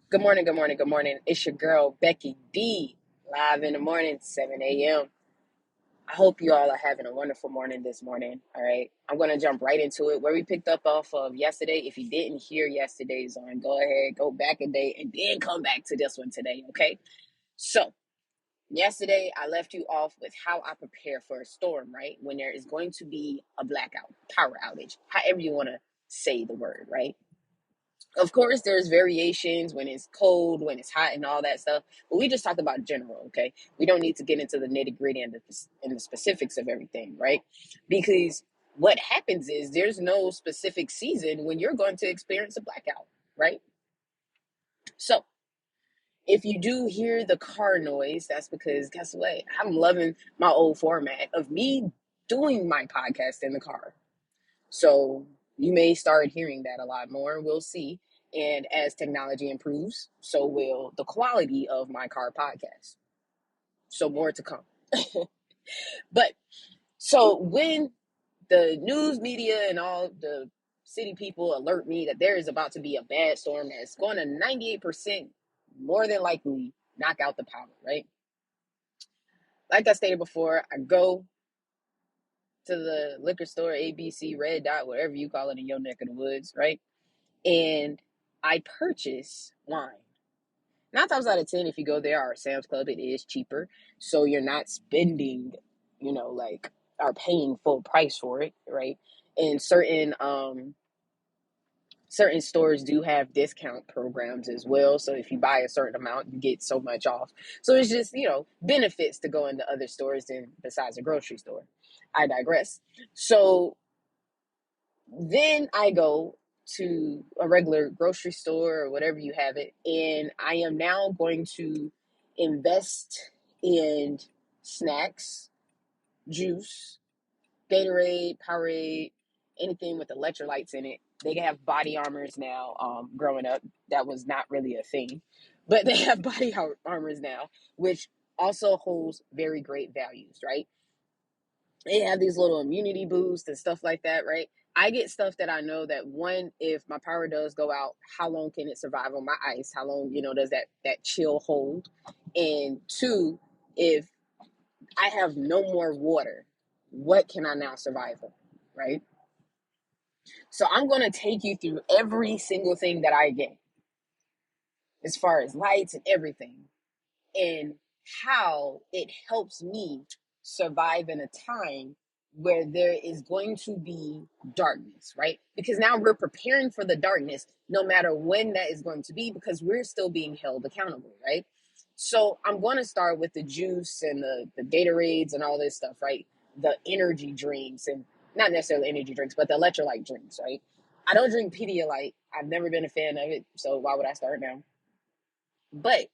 Good morning, good morning, good morning. It's your girl, Becky D, live in the morning, 7 a.m. I hope you all are having a wonderful morning this morning. All right. I'm going to jump right into it. Where we picked up off of yesterday. If you didn't hear yesterday's on, go ahead, go back a day, and then come back to this one today. Okay. So, yesterday, I left you off with how I prepare for a storm, right? When there is going to be a blackout, power outage, however you want to say the word, right? Of course, there's variations when it's cold, when it's hot, and all that stuff. But we just talked about general, okay? We don't need to get into the nitty gritty and the specifics of everything, right? Because what happens is there's no specific season when you're going to experience a blackout, right? So if you do hear the car noise, that's because guess what? I'm loving my old format of me doing my podcast in the car. So you may start hearing that a lot more. We'll see. And as technology improves, so will the quality of my car podcast. So more to come. But so when the news media and all the city people alert me that there is about to be a bad storm that's going to 98% more than likely knock out the power, right? Like I stated before, I go to the liquor store, ABC, Red Dot, whatever you call it in your neck of the woods, right? And I purchase wine. 9 times out of 10, if you go there, or Sam's Club, it is cheaper. So you're not spending, like, are paying full price for it, right? And certain stores do have discount programs as well. So if you buy a certain amount, you get so much off. So it's just, benefits to go into other stores than besides a grocery store. I digress. So then I go to a regular grocery store or whatever you have it, and I am now going to invest in snacks, juice, Gatorade, Powerade, anything with electrolytes in it. They have body armors now. Growing up, that was not really a thing, but they have body armors now, which also holds very great values, right? They have these little immunity boosts and stuff like that, right? I get stuff that I know that one, if my power does go out, how long can it survive on my ice? How long, does that chill hold? And two, if I have no more water, what can I now survive on, right? So I'm going to take you through every single thing that I get as far as lights and everything, and how it helps me survive in a time where there is going to be darkness, right? Because now we're preparing for the darkness, no matter when that is going to be, because we're still being held accountable, right? So I'm going to start with the juice and the Gatorades and all this stuff, right? The energy drinks, and not necessarily energy drinks, but the electrolyte drinks, right? I don't drink Pedialyte. I've never been a fan of it, so why would I start now? But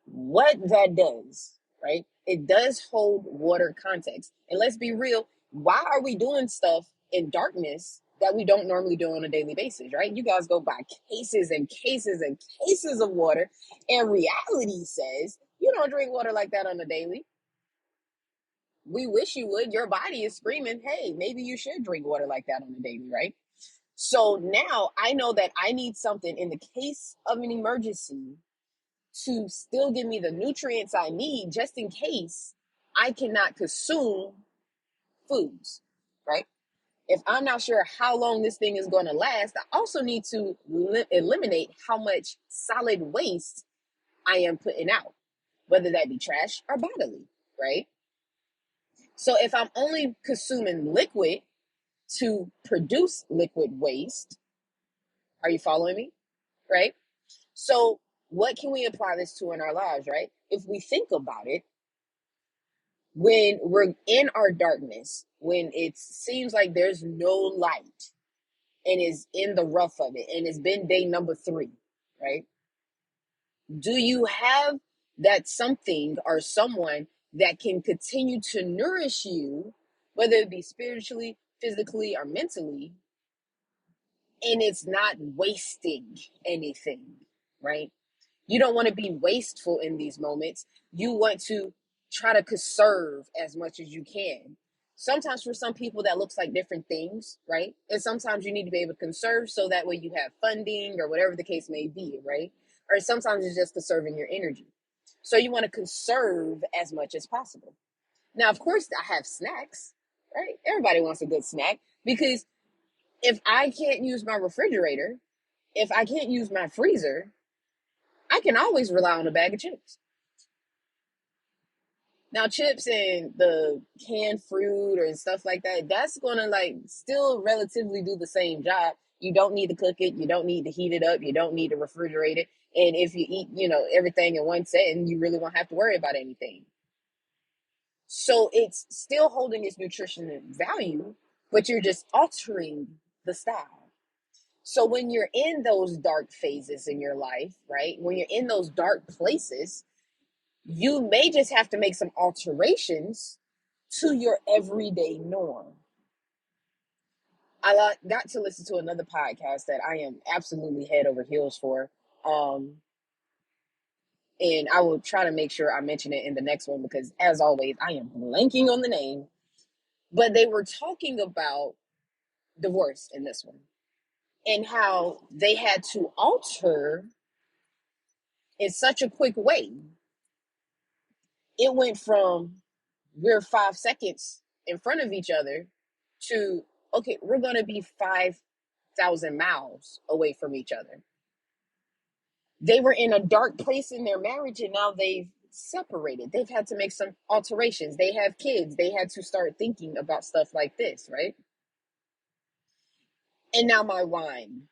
what that does, right? It does hold water context. And let's be real, why are we doing stuff in darkness that we don't normally do on a daily basis, right? You guys go buy cases and cases and cases of water, and reality says you don't drink water like that on a daily. We wish you would. Your body is screaming, hey, maybe you should drink water like that on a daily, right? So now I know that I need something in the case of an emergency to still give me the nutrients I need just in case I cannot consume foods, right? If I'm not sure how long this thing is going to last, I also need to eliminate how much solid waste I am putting out, whether that be trash or bodily, right? So if I'm only consuming liquid to produce liquid waste, are you following me? Right? So what can we apply this to in our lives, right? If we think about it, when we're in our darkness, when it seems like there's no light and is in the rough of it, and it's been day number 3, right? Do you have that something or someone that can continue to nourish you, whether it be spiritually, physically, or mentally, and it's not wasting anything, right? You don't want to be wasteful in these moments. You want to try to conserve as much as you can. Sometimes for some people that looks like different things, right? And sometimes you need to be able to conserve so that way you have funding or whatever the case may be, right? or sometimes it's just conserving your energy. So you want to conserve as much as possible. Now, of course, I have snacks, right? Everybody wants a good snack because if I can't use my refrigerator, if I can't use my freezer, I can always rely on a bag of chips. Now, chips and the canned fruit or stuff like that, that's gonna like still relatively do the same job. You don't need to cook it, you don't need to heat it up, you don't need to refrigerate it. And if you eat, everything in one setting, you really won't have to worry about anything. So it's still holding its nutritional value, but you're just altering the style. So when you're in those dark phases in your life, right? When you're in those dark places, you may just have to make some alterations to your everyday norm. I got to listen to another podcast that I am absolutely head over heels for. Um, and I will try to make sure I mention it in the next one because, as always, I am blanking on the name. But they were talking about divorce in this one and how they had to alter in such a quick way. It went from we're 5 seconds in front of each other to, okay, we're going to be 5,000 miles away from each other. They were in a dark place in their marriage and now they've separated. They've had to make some alterations. They have kids. They had to start thinking about stuff like this, right? And now my wine.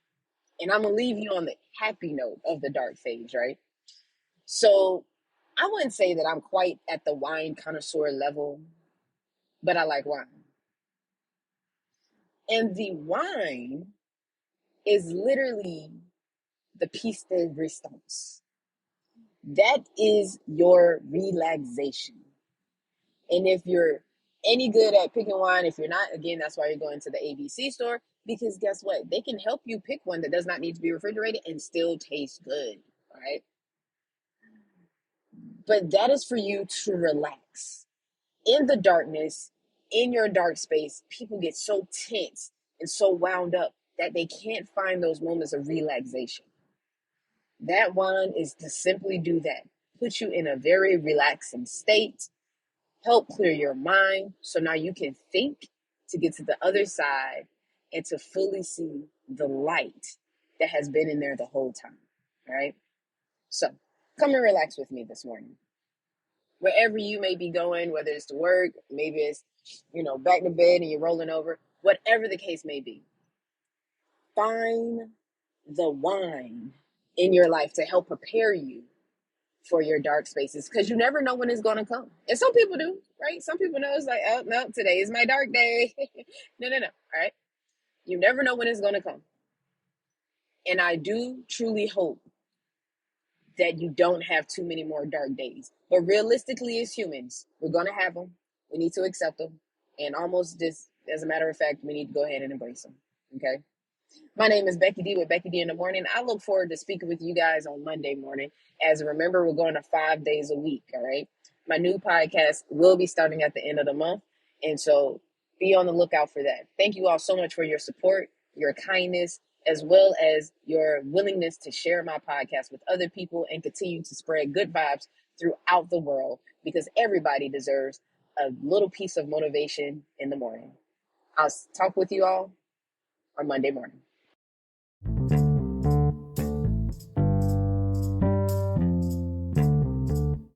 And I'm going to leave you on the happy note of the dark phase, right? So I wouldn't say that I'm quite at the wine connoisseur level, but I like wine. And the wine is literally the piece de resistance. That is your relaxation. And if you're any good at picking wine, if you're not, again, that's why you're going to the ABC store, because guess what? They can help you pick one that does not need to be refrigerated and still taste good, right? But that is for you to relax. In the darkness, in your dark space, people get so tense and so wound up that they can't find those moments of relaxation. That wine is to simply do that. Put you in a very relaxing state, help clear your mind so now you can think to get to the other side and to fully see the light that has been in there the whole time. All right? So come and relax with me this morning. Wherever you may be going, whether it's to work, maybe it's, back to bed and you're rolling over, whatever the case may be, find the wine in your life to help prepare you for your dark spaces because you never know when it's going to come. And some people do, right? Some people know it's like, oh, no, today is my dark day. No. All right. You never know when it's going to come. And I do truly hope that you don't have too many more dark days. But realistically, as humans, we're going to have them. We need to accept them. And almost just as a matter of fact, we need to go ahead and embrace them. Okay. My name is Becky D with Becky D in the Morning. I look forward to speaking with you guys on Monday morning. As remember, we're going to 5 days a week. All right. My new podcast will be starting at the end of the month. And so be on the lookout for that. Thank you all so much for your support, your kindness, as well as your willingness to share my podcast with other people and continue to spread good vibes throughout the world because everybody deserves a little piece of motivation in the morning. I'll talk with you all on Monday morning.